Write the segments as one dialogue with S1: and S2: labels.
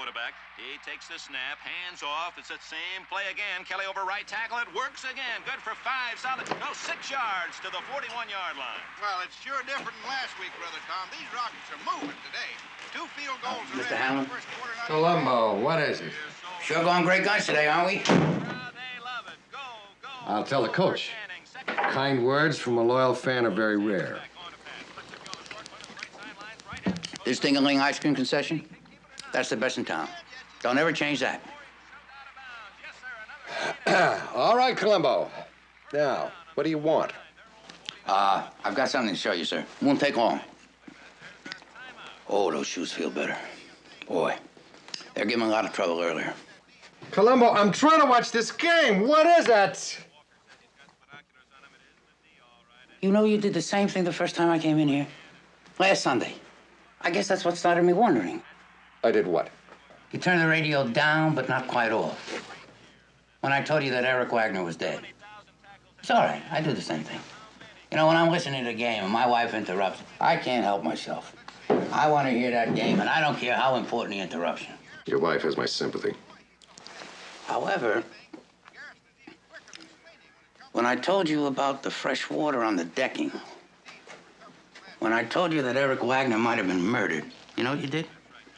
S1: quarterback. He takes the snap, hands off. It's that same play again. Kelly over right tackle. It works again. Good for 5 solid. No, 6 yards to the 41-yard line.
S2: Well, it's sure different than last week, Brother Tom. These Rockets are moving today. 2 field goals
S3: Mr. Allen?
S4: Columbo, what is it?
S3: Sure going great guns today, aren't we?
S1: They love it. Go, go.
S4: I'll tell the coach. Kind words from a loyal fan are very rare.
S3: This Ding-a-ling ice cream concession, that's the best in town. Don't ever change that.
S4: All right, Columbo. Now, what do you want?
S3: I've got something to show you, sir. Won't take long. Oh, those shoes feel better. Boy, they're giving me a lot of trouble earlier.
S4: Columbo, I'm trying to watch this game. What is it?
S3: You know you did the same thing the first time I came in here? Last Sunday. I guess that's what started me wondering.
S4: I did what?
S3: You turned the radio down, but not quite off. When I told you that Eric Wagner was dead. It's all right. I do the same thing. You know, when I'm listening to the game and my wife interrupts, I can't help myself. I want to hear that game, and I don't care how important the interruption.
S4: Your wife has my sympathy.
S3: However, when I told you about the fresh water on the decking, when I told you that Eric Wagner might have been murdered, you know what you did?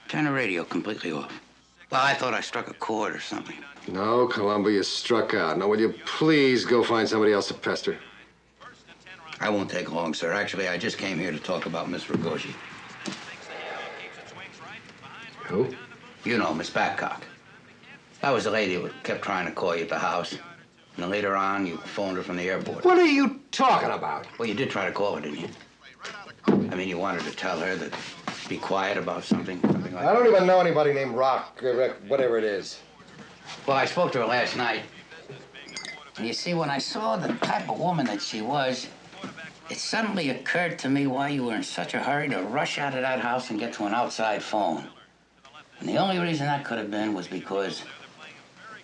S3: Turn the radio completely off. Well, I thought I struck a chord or something.
S4: No, Columbo, you struck out. Now, will you please go find somebody else to pester?
S3: I won't take long, sir. Actually, I just came here to talk about Miss Ragosi.
S4: Who?
S3: You know, Miss Babcock. That was the lady who kept trying to call you at the house. And then later on, you phoned her from the airport.
S4: What are you talking about?
S3: Well, you did try to call her, didn't you? I mean, you wanted to tell her that be quiet about something like that.
S4: I don't even know anybody named Rock, whatever it is.
S3: Well, I spoke to her last night. And you see, when I saw the type of woman that she was, it suddenly occurred to me why you were in such a hurry to rush out of that house and get to an outside phone. And the only reason that could have been was because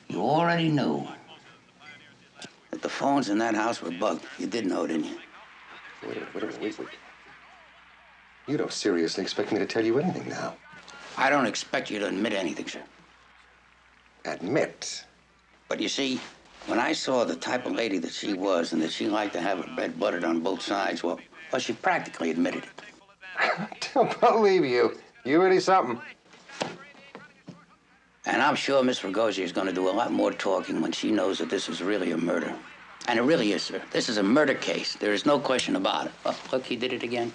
S3: you already knew that the phones in that house were bugged. You did know, didn't you?
S4: Wait a minute. You don't seriously expect me to tell you anything now?
S3: I don't expect you to admit anything, sir.
S4: Admit?
S3: But you see, when I saw the type of lady that she was and that she liked to have her bread buttered on both sides, well, she practically admitted it.
S4: I don't believe you. You really something.
S3: And I'm sure Miss Ragosi is going to do a lot more talking when she knows that this is really a murder. And it really is, sir. This is a murder case. There is no question about it. Oh, look, he did it again.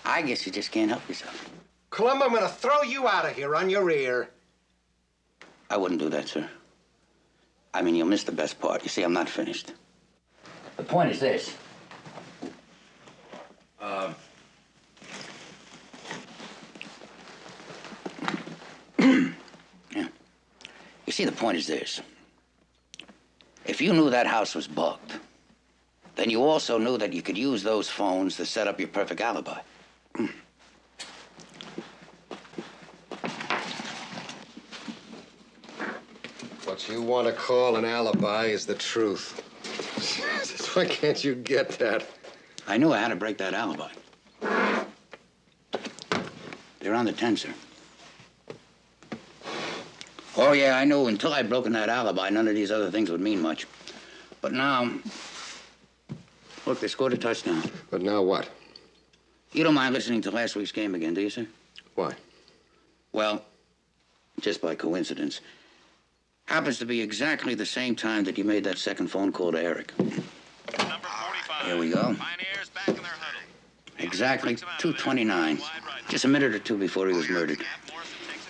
S3: I guess you just can't help yourself.
S4: Columbo, I'm going to throw you out of here on your ear.
S3: I wouldn't do that, sir. I mean, you'll miss the best part. You see, I'm not finished. The point is this. Yeah. You see, the point is this. If you knew that house was bugged, then you also knew that you could use those phones to set up your perfect alibi.
S4: What you want to call an alibi is the truth. Why can't you get that?
S3: I knew I had to break that alibi. They're on the 10, sir. Oh, yeah, I knew until I'd broken that alibi, none of these other things would mean much. But now, look, they scored a touchdown.
S4: But now what?
S3: You don't mind listening to last week's game again, do you, sir?
S4: Why?
S3: Well, just by coincidence, happens to be exactly the same time that you made that second phone call to Eric.
S1: Number 45.
S3: Here we go.
S1: Pioneers back in their huddle.
S3: Exactly 2:29. Just a minute or two before he was murdered.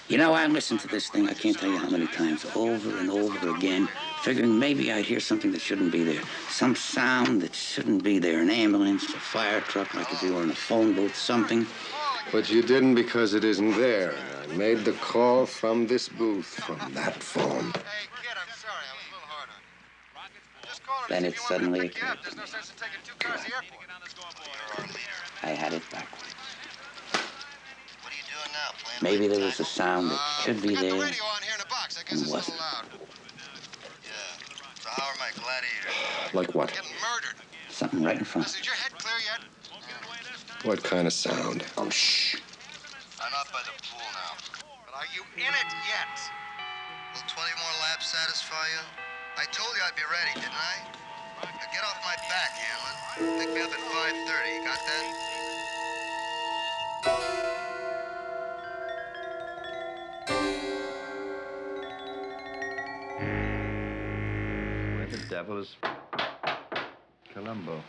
S3: You know, I listened to this thing, I can't tell you how many times, over and over again, figuring maybe I'd hear something that shouldn't be there. Some sound that shouldn't be there. An ambulance, a fire truck, like if you were in a phone booth, something.
S4: But you didn't because it isn't there. I made the call from this booth, from that phone.
S2: Hey, kid, I'm sorry. I was a little hard on you. Just call her.
S3: Then it suddenly occurred.
S2: There's no sense in taking 2 cars to the airport.
S3: I had it backwards.
S2: What are you doing now? Playing
S3: Maybe there was a sound that should be
S2: got
S3: there
S2: the radio on here in the box. I guess it's a
S3: wasn't.
S2: little loud. Yeah. So how are my gladiators?
S4: Like what?
S2: Getting murdered.
S3: Something right in front.
S2: Is your head clear yet?
S4: What kind of sound? Oh, shh.
S2: I'm out by the pool now. you in it yet?
S5: Will 20 more laps satisfy you? I told you I'd be ready, didn't I? Now get off my back, Hanlon. Pick me up at 5:30. Got that?
S6: Where the devil is Columbo?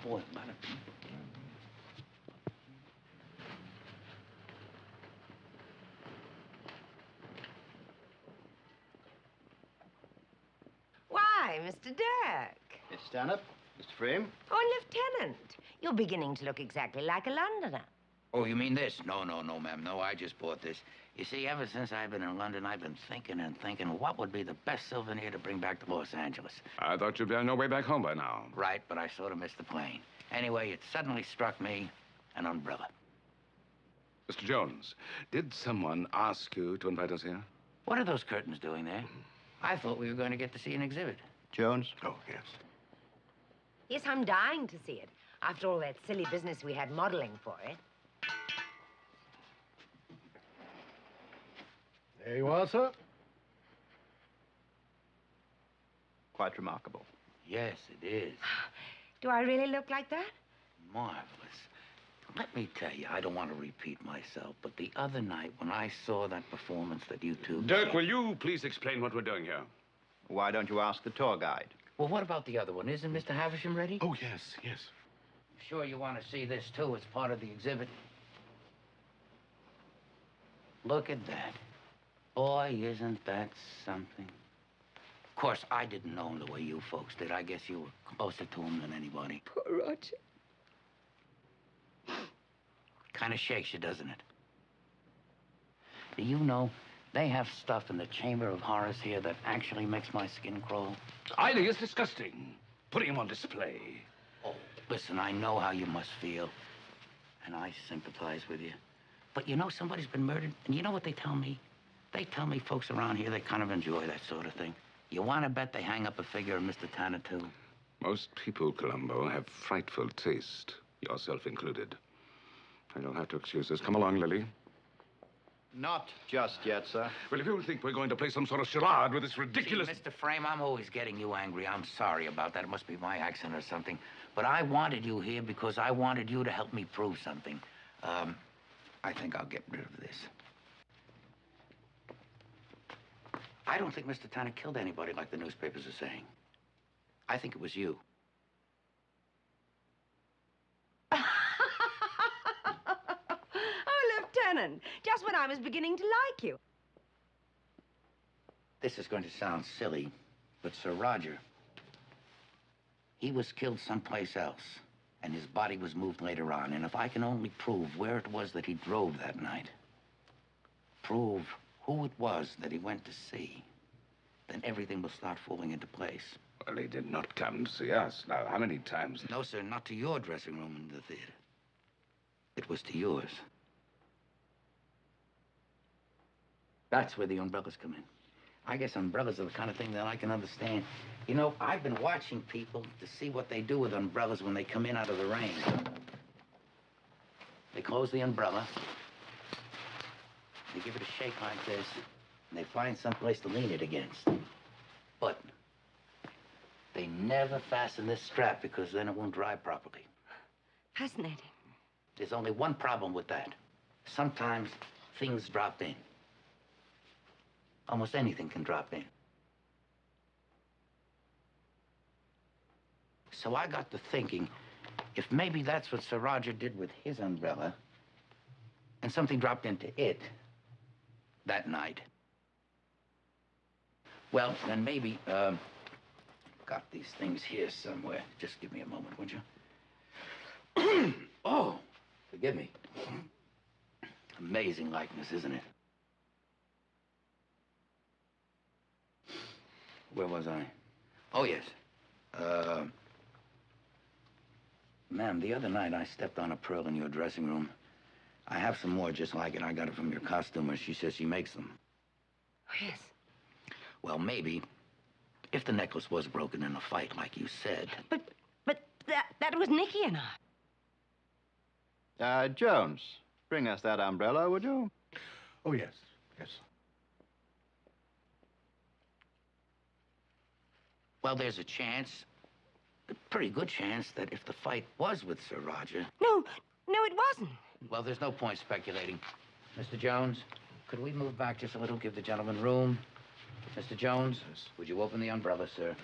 S3: Boy, man.
S7: Why, Mr. Dirk?
S6: Miss Stanhope? Mr. Frame?
S7: Oh, Lieutenant. You're beginning to look exactly like a Londoner.
S3: Oh, you mean this? No, ma'am. No, I just bought this. You see, ever since I've been in London, I've been thinking and thinking what would be the best souvenir to bring back to Los Angeles.
S8: I thought you'd be on your way back home by now.
S3: Right, but I sort of missed the plane. Anyway, it suddenly struck me an umbrella.
S8: Mr. Jones, did someone ask you to invite us here?
S3: What are those curtains doing there? I thought we were going to get to see an exhibit.
S6: Jones?
S8: Oh, yes.
S7: Yes, I'm dying to see it. After all that silly business we had modeling for it.
S6: There you are, sir. Quite remarkable.
S3: Yes, it is.
S7: Do I really look like that?
S3: Marvelous. Let me tell you, I don't want to repeat myself, but the other night when I saw that performance that you two...
S8: Dirk, will you please explain what we're doing here?
S6: Why don't you ask the tour guide?
S3: Well, what about the other one? Isn't Mr. Havisham ready?
S8: Oh, yes, yes.
S3: Sure you want to see this, too? It's part of the exhibit. Look at that. Boy, isn't that something. Of course, I didn't know him the way you folks did. I guess you were closer to him than anybody.
S7: Poor Roger.
S3: Kind of shakes you, doesn't it? Do you know, they have stuff in the Chamber of Horrors here that actually makes my skin crawl?
S8: Eileen, it's disgusting. Putting him on display.
S3: Oh, listen, I know how you must feel. And I sympathize with you. But you know somebody's been murdered, and you know what they tell me? They tell me folks around here, they kind of enjoy that sort of thing. You want to bet they hang up a figure of Mr. Tanner, too?
S8: Most people, Columbo, have frightful taste, yourself included. And you'll have to excuse us. Come along, Lily.
S6: Not just yet, sir.
S8: Well, if you think we're going to play some sort of charade with this ridiculous...
S3: See, Mr. Frame, I'm always getting you angry. I'm sorry about that. It must be my accent or something. But I wanted you here because I wanted you to help me prove something. I think I'll get rid of this. I don't think Mr. Tanner killed anybody like the newspapers are saying. I think it was you.
S7: Oh, Lieutenant, just when I was beginning to like you.
S3: This is going to sound silly, but Sir Roger, he was killed someplace else, and his body was moved later on. And if I can only prove where it was that he drove that night, prove who it was that he went to see, then everything will start falling into place.
S8: Well, he did not come to see us. Now, how many times?
S3: No, sir, not to your dressing room in the theater. It was to yours. That's where the umbrellas come in. I guess umbrellas are the kind of thing that I can understand. You know, I've been watching people to see what they do with umbrellas when they come in out of the rain. They close the umbrella. They give it a shake like this, and they find someplace to lean it against. But they never fasten this strap because then it won't dry properly.
S7: Fascinating.
S3: There's only one problem with that. Sometimes things drop in. Almost anything can drop in. So I got to thinking, if maybe that's what Sir Roger did with his umbrella, and something dropped into it that night, well, then maybe, got these things here somewhere. Just give me a moment, would you? Oh, forgive me. Amazing likeness, isn't it? Where was I? Oh, yes. Ma'am, the other night I stepped on a pearl in your dressing room. I have some more just like it. I got it from your costumer. She says she makes them.
S7: Oh, yes.
S3: Well, maybe, if the necklace was broken in a fight, like you said.
S7: But That was Nicky and I.
S6: Jones, bring us that umbrella, would you?
S9: Oh, yes. Yes.
S3: Well, there's a chance, a pretty good chance, that if the fight was with Sir Roger...
S7: No, it wasn't.
S3: Well, there's no point speculating. Mr. Jones, could we move back just a little, give the gentleman room? Mr. Jones, would you open the umbrella, sir?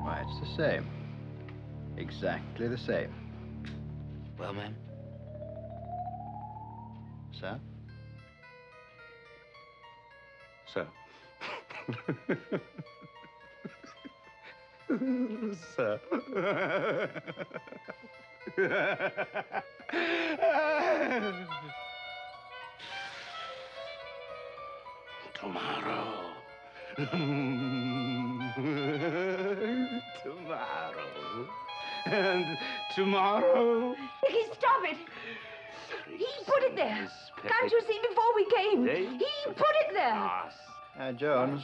S6: Why, it's the same. Exactly the same.
S3: Well, ma'am?
S6: Sir?
S8: Sir. Sir. Tomorrow. Tomorrow. And tomorrow.
S7: Nicky, stop it. He put it there. Can't you see before we came? He put it there.
S6: Jones,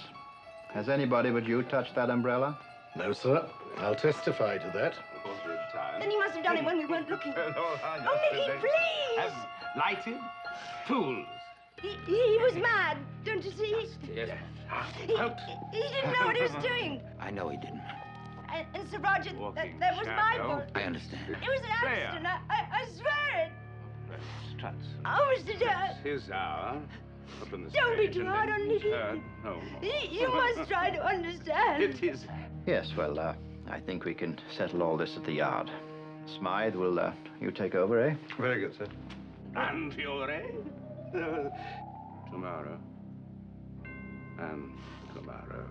S6: has anybody but you touched that umbrella?
S9: No, sir. I'll testify to that.
S7: Then he must have done it when we weren't looking. Oh, Nicky, please.
S8: Lighted? Fools.
S7: He was mad, don't you see?
S3: Yes.
S7: He didn't know what he was doing.
S3: I know he didn't.
S7: And Sir Roger, that was my fault.
S3: I understand.
S7: It was an accident. I swear it.
S8: Struts.
S7: Oh, Mr. Dad.
S8: His hour. Up in the
S7: Don't be
S8: stage
S7: too
S8: and
S7: hard
S8: then
S7: on Nicky.
S8: turn no more.
S7: You must try to understand.
S8: It is.
S6: Yes, well, I think we can settle all this at the yard. Smythe, will you take over, eh?
S8: Very good, sir. And Fiore. Tomorrow. And tomorrow.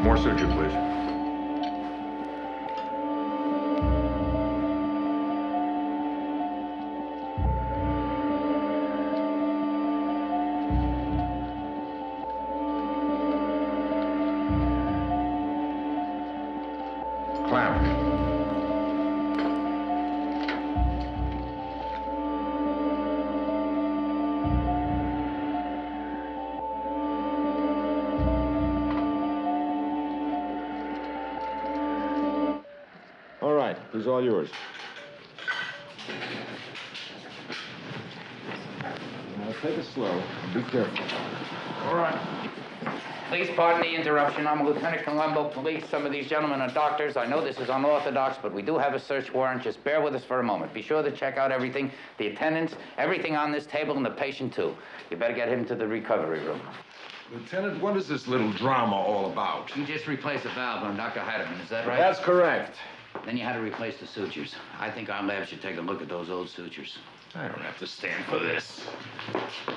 S10: More suture, please. Clamp. All right, he's all yours. Now take it slow and be careful. All right.
S3: Please pardon the interruption. I'm Lieutenant Columbo, police. Some of these gentlemen are doctors. I know this is unorthodox, but we do have a search warrant. Just bear with us for a moment. Be sure to check out everything, the attendants, everything on this table, and the patient, too. You better get him to the recovery room.
S10: Lieutenant, what is this little drama all about?
S3: You just replaced a valve on Dr. Heidemann, is that right?
S10: That's correct.
S3: Then you had to replace the sutures. I think our lab should take a look at those old sutures.
S10: I don't have to stand for this.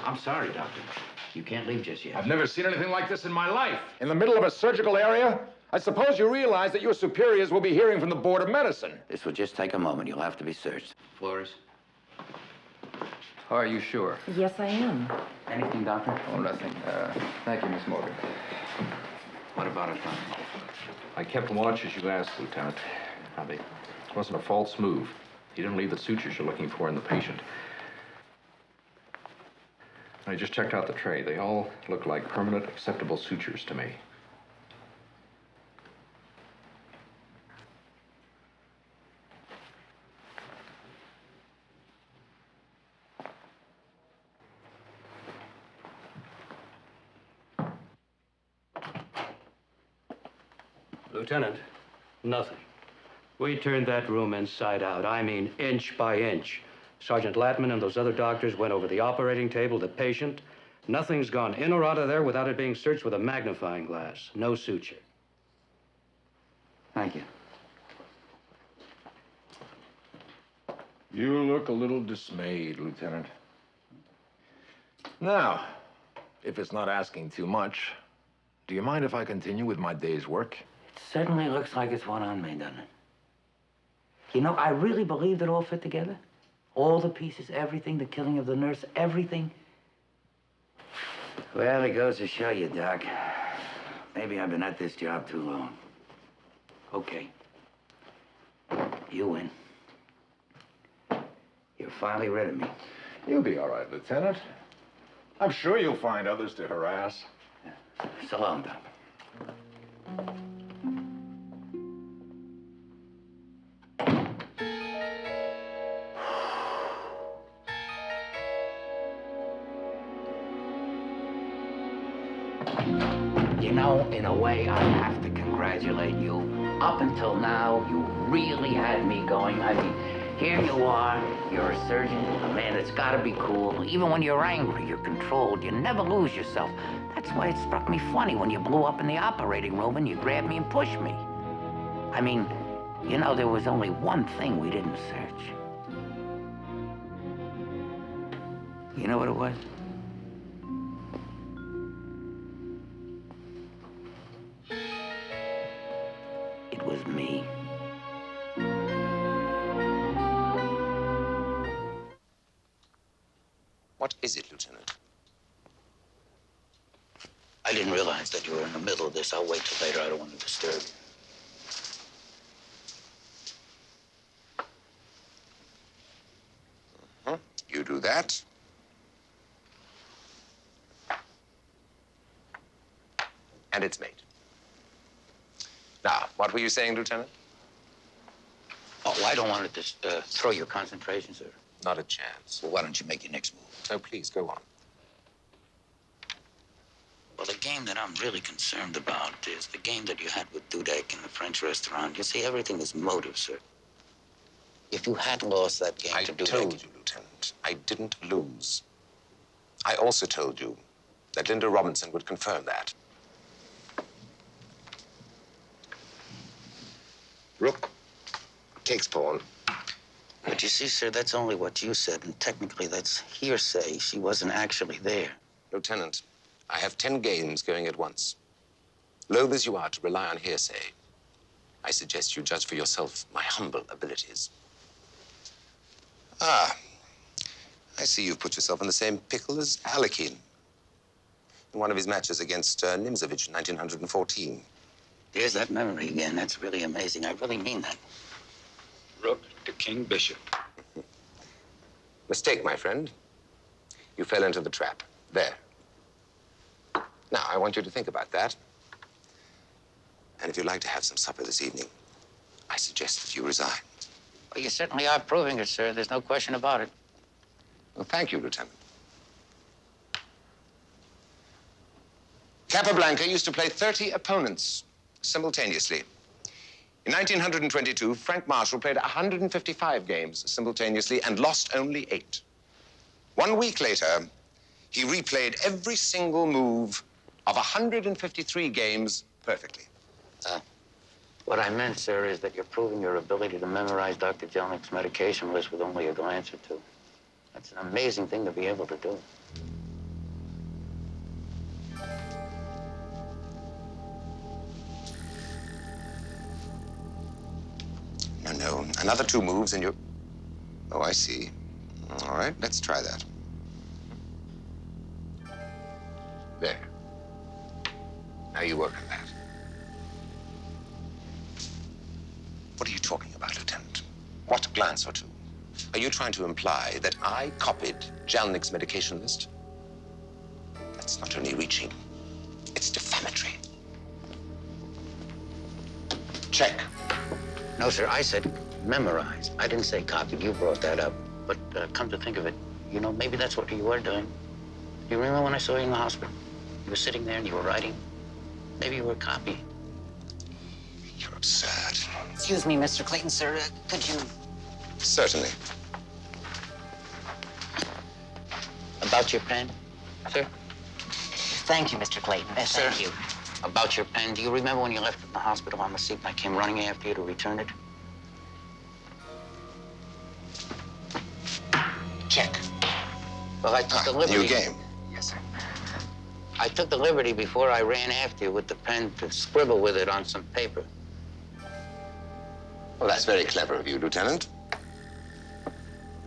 S3: I'm sorry, Doctor. You can't leave just yet.
S10: I've never seen anything like this in my life. In the middle of a surgical area? I suppose you realize that your superiors will be hearing from the Board of Medicine.
S3: This will just take a moment. You'll have to be searched. Flores?
S6: Are you sure?
S7: Yes, I am.
S3: Anything, Doctor?
S6: Oh, nothing. Thank you, Miss Morgan.
S3: What about it, Doctor?
S10: I kept watch as you asked, Lieutenant. Now, it wasn't a false move. You didn't leave the sutures you're looking for in the patient. I just checked out the tray. They all look like permanent, acceptable sutures to me.
S11: Lieutenant, nothing. We turned that room inside out. I mean, inch by inch. Sergeant Latman and those other doctors went over the operating table, the patient. Nothing's gone in or out of there without it being searched with a magnifying glass. No suture.
S3: Thank you.
S10: You look a little dismayed, Lieutenant. Now, if it's not asking too much, do you mind if I continue with my day's work?
S3: It certainly looks like it's one on me, doesn't it? You know, I really believed it all fit together. All the pieces, everything, the killing of the nurse, everything. Well, it goes to show you, Doc. Maybe I've been at this job too long. Okay. You win. You're finally rid of me.
S9: You'll be all right, Lieutenant. I'm sure you'll find others to harass.
S3: So long, Doc. You know, in a way, I have to congratulate you. Up until now, you really had me going. I mean, here you are, you're a surgeon, a man that's got to be cool. Even when you're angry, you're controlled. You never lose yourself. That's why it struck me funny when you blew up in the operating room and you grabbed me and pushed me. I mean, you know, there was only one thing we didn't search. You know what it was? It was me.
S12: What is it, Lieutenant?
S3: I didn't realize that you were in the middle of this. I'll wait till later. I don't want to disturb you.
S12: You do that. And it's made. Now, what were you saying, Lieutenant?
S3: Oh, I don't want to throw your concentration, sir.
S12: Not a chance.
S3: Well, why don't you make your next move?
S12: So please, go on.
S3: Well, the game that I'm really concerned about is the game that you had with Dudek in the French restaurant. You see, everything is motive, sir. If you had lost that game to Dudek...
S12: I told you, Lieutenant, I didn't lose. I also told you that Linda Robinson would confirm that. Rook takes pawn.
S3: But you see, sir, that's only what you said, and technically that's hearsay. She wasn't actually there.
S12: Lieutenant, I have 10 games going at once. Loath as you are to rely on hearsay, I suggest you judge for yourself my humble abilities. Ah, I see you've put yourself in the same pickle as Alekin in one of his matches against Nimzovich in 1914.
S3: There's that memory again. That's really amazing. I really mean that.
S12: Rook to King Bishop. Mistake, my friend. You fell into the trap. There. Now, I want you to think about that. And if you'd like to have some supper this evening, I suggest that you resign.
S3: Well, you certainly are proving it, sir. There's no question about it.
S12: Well, thank you, Lieutenant. Capablanca used to play 30 opponents simultaneously. In 1922, Frank Marshall played 155 games simultaneously and lost only 8. 1 week later, he replayed every single move of 153 games perfectly.
S3: What I meant, sir, is that you're proving your ability to memorize Dr. Jelnick's medication list with only a glance or two. That's an amazing thing to be able to do.
S12: No, another 2 moves and you're... Oh, I see. All right, let's try that. There. Now you work on that. What are you talking about, Lieutenant? What glance or 2? Are you trying to imply that I copied Jelnick's medication list? That's not only reaching, it's defamatory. Check.
S3: No, sir, I said memorize. I didn't say copied. You brought that up. But come to think of it, you know, maybe that's what you were doing. You remember when I saw you in the hospital? You were sitting there and you were writing. Maybe you were copying.
S12: You're absurd.
S13: Excuse me, Mr. Clayton, sir. Could you...
S12: Certainly.
S3: About your pen, sir?
S13: Thank you, Mr. Clayton.
S3: Sir,
S13: Thank you.
S3: About your pen, do you remember when you left it in the hospital on the seat and I came running after you to return it?
S12: Check.
S3: Well, I took the liberty...
S12: New game.
S13: Yes, sir.
S3: I took the liberty before I ran after you with the pen to scribble with it on some paper.
S12: Well, that's very clever of you, Lieutenant.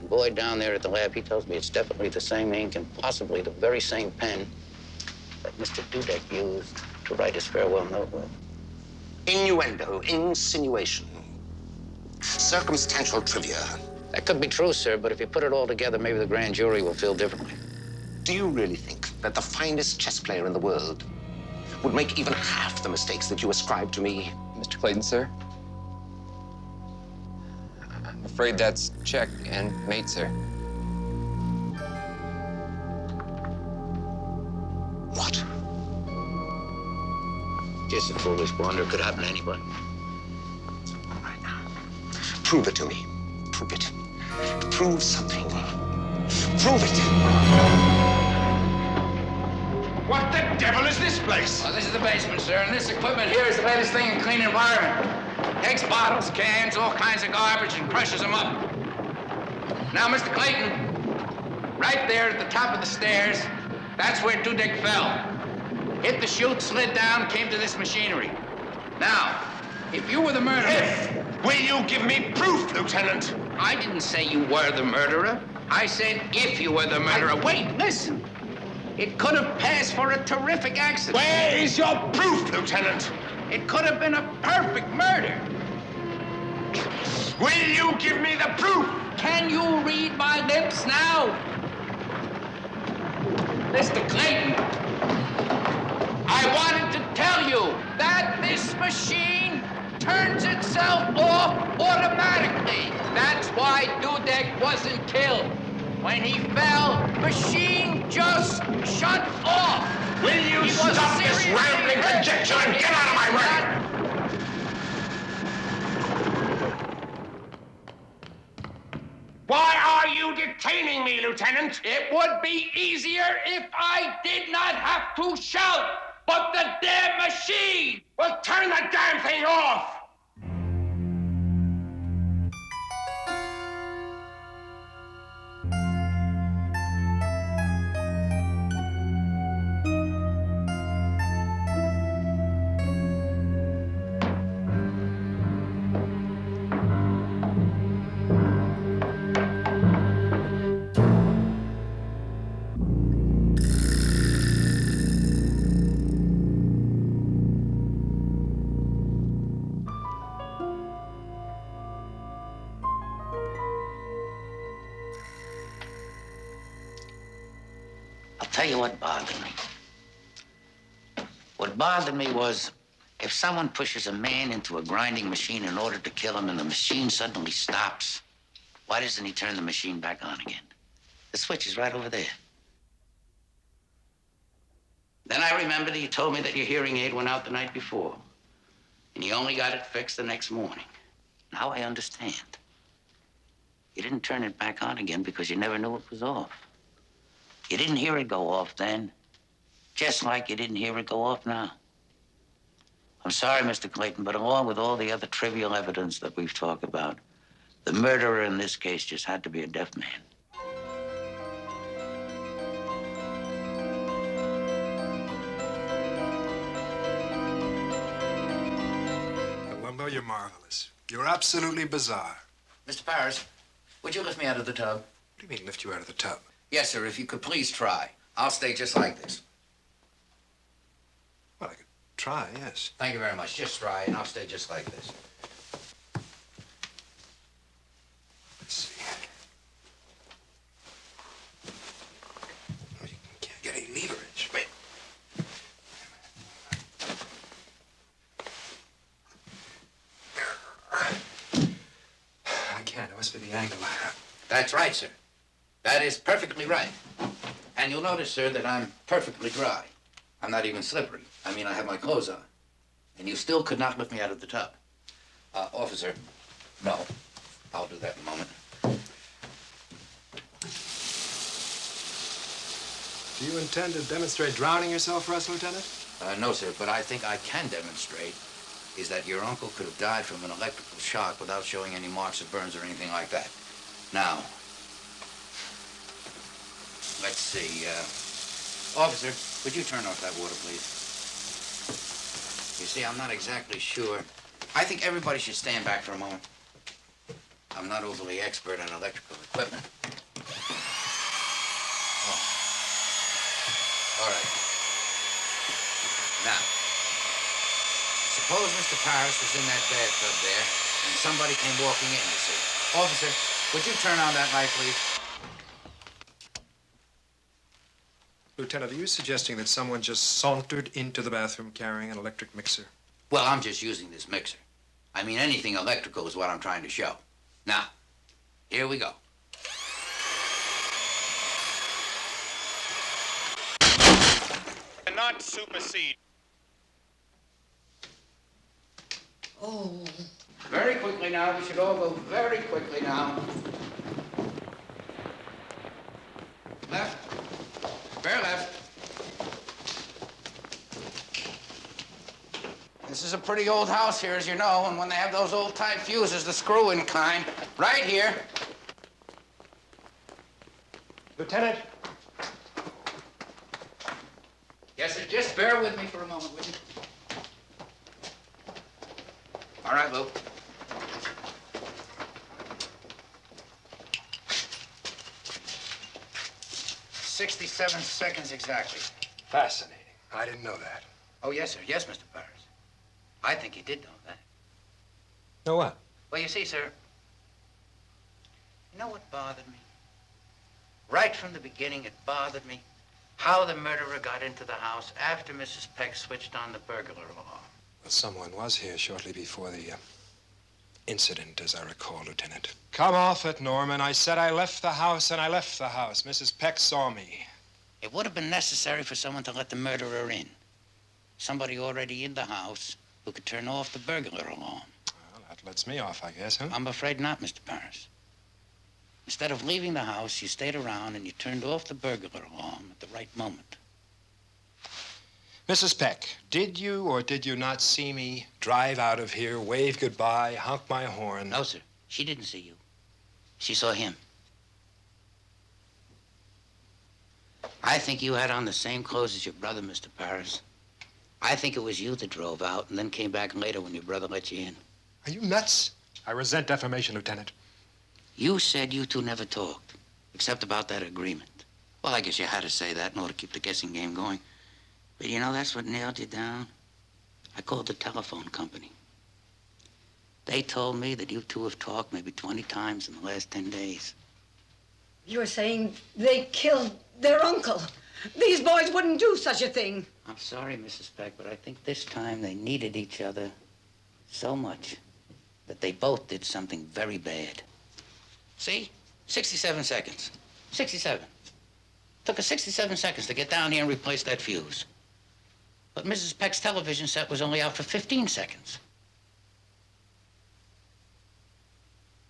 S3: The boy down there at the lab, he tells me it's definitely the same ink and possibly the very same pen that Mr. Dudek used to write his farewell note with.
S12: Innuendo, insinuation, circumstantial trivia.
S3: That could be true, sir, but if you put it all together, maybe the grand jury will feel differently.
S12: Do you really think that the finest chess player in the world would make even half the mistakes that you ascribe to me?
S14: Mr. Clayton, sir? I'm afraid that's check and mate, sir.
S12: What?
S3: Just a foolish blunder could happen to anybody.
S12: All right, now. Prove it to me. Prove it. Prove something. Prove it.
S15: What the devil is this place?
S3: Well, this is the basement, sir, and this equipment here is the latest thing in clean environment. Takes bottles, cans, all kinds of garbage, and crushes them up. Now, Mr. Clayton, right there at the top of the stairs, that's where Dudek fell. Hit the chute, slid down, came to this machinery. Now, if you were the murderer...
S15: Will you give me proof, Lieutenant?
S3: I didn't say you were the murderer. I said if you were the murderer. Wait, listen. It could have passed for a terrific accident.
S15: Where is your proof, Lieutenant?
S3: It could have been a perfect murder.
S15: Will you give me the proof?
S3: Can you read my lips now? Mr. Clayton, I wanted to tell you that this machine turns itself off automatically. That's why Dudek wasn't killed. When he fell, machine just shut off.
S15: Will you stop this rambling conjecture and get out of my way? Why are you detaining me, Lieutenant?
S3: It would be easier if I did not have to shout, but the damn machine!
S15: Well, turn the damn thing off!
S3: Tell you what bothered me. What bothered me was if someone pushes a man into a grinding machine in order to kill him and the machine suddenly stops, why doesn't he turn the machine back on again? The switch is right over there. Then I remembered that you told me that your hearing aid went out the night before, and you only got it fixed the next morning. Now I understand. You didn't turn it back on again because you never knew it was off. You didn't hear it go off then, just like you didn't hear it go off now. I'm sorry, Mr. Clayton, but along with all the other trivial evidence that we've talked about, the murderer in this case just had to be a deaf man.
S16: Columbo, you're marvelous. You're absolutely bizarre.
S3: Mr. Paris, would you lift me out of the tub?
S16: What do you mean, lift you out of the tub?
S3: Yes, sir, if you could please try. I'll stay just like this.
S16: Well, I could try, yes.
S3: Thank you very much. Just try, and I'll stay just like this.
S16: Let's see. Oh, you can't get any leverage. Wait. I can't. It must be the angle.
S3: That's right, sir. That is perfectly right. And you'll notice, sir, that I'm perfectly dry. I'm not even slippery. I mean, I have my clothes on. And you still could not lift me out of the tub. Officer, no. I'll do that in a moment.
S16: Do you intend to demonstrate drowning yourself for us, Lieutenant?
S3: No, sir, but I think I can demonstrate is that your uncle could have died from an electrical shock without showing any marks of burns or anything like that. Now, let's see. Officer, would you turn off that water, please? You see, I'm not exactly sure. I think everybody should stand back for a moment. I'm not overly expert on electrical equipment. Oh. All right. Now, suppose Mr. Paris was in that bathtub there, and somebody came walking in, you see. Officer, would you turn on that light, please?
S17: Lieutenant, are you suggesting that someone just sauntered into the bathroom carrying an electric mixer?
S3: Well, I'm just using this mixer. I mean, anything electrical is what I'm trying to show. Now, here we go.
S18: Cannot supersede.
S3: Oh. Very quickly now. We should all go very quickly now. Left. Bear left. This is a pretty old house here, as you know, and when they have those old-type fuses, the screw-in kind, right here.
S17: Lieutenant?
S3: Yes, sir. Just bear with me for a moment, will you? All right, Lou. "67 seconds exactly.
S17: Fascinating. I didn't know that.
S3: Oh, yes, sir. Yes, Mr. Paris. I think you did know that.
S17: Know what?
S3: Well, you see, sir, you know what bothered me? Right from the beginning, it bothered me how the murderer got into the house after Mrs. Peck switched on the burglar alarm.
S17: Well, someone was here shortly before the incident, as I recall, Lieutenant. Come off it, Norman. I said I left the house, and I left the house. Mrs. Peck saw me.
S3: It would have been necessary for someone to let the murderer in. Somebody already in the house who could turn off the burglar alarm.
S17: Well, that lets me off, I guess, huh?
S3: I'm afraid not, Mr. Paris. Instead of leaving the house, you stayed around and you turned off the burglar alarm at the right moment.
S17: Mrs. Peck, did you or did you not see me drive out of here, wave goodbye, honk my horn?
S3: No, sir. She didn't see you. She saw him. I think you had on the same clothes as your brother, Mr. Paris. I think it was you that drove out and then came back later when your brother let you in.
S17: Are you nuts? I resent defamation, Lieutenant.
S3: You said you two never talked, except about that agreement. Well, I guess you had to say that in order to keep the guessing game going. But you know, that's what nailed you down. I called the telephone company. They told me that you two have talked maybe 20 times in the last 10 days.
S19: You're saying they killed their uncle? These boys wouldn't do such a thing.
S3: I'm sorry, Mrs. Peck, but I think this time they needed each other so much that they both did something very bad. See? 67 seconds. 67. Took us 67 seconds to get down here and replace that fuse. But Mrs. Peck's television set was only out for 15 seconds.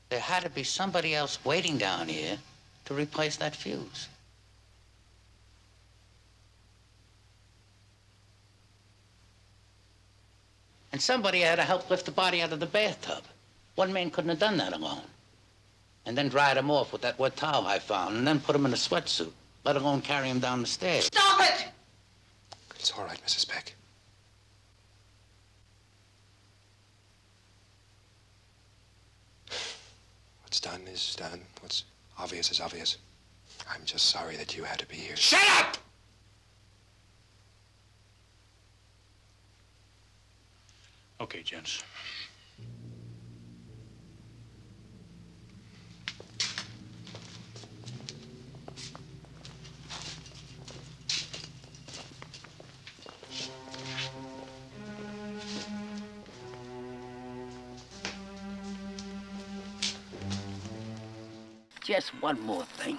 S3: There had to be somebody else waiting down here to replace that fuse. And somebody had to help lift the body out of the bathtub. One man couldn't have done that alone. And then dried him off with that wet towel I found, and then put him in a sweatsuit, let alone carry him down the stairs.
S19: Stop it!
S17: It's all right, Mrs. Peck. What's done is done. What's obvious is obvious. I'm just sorry that you had to be here.
S15: Shut up!
S11: Okay, gents.
S3: Just one more thing.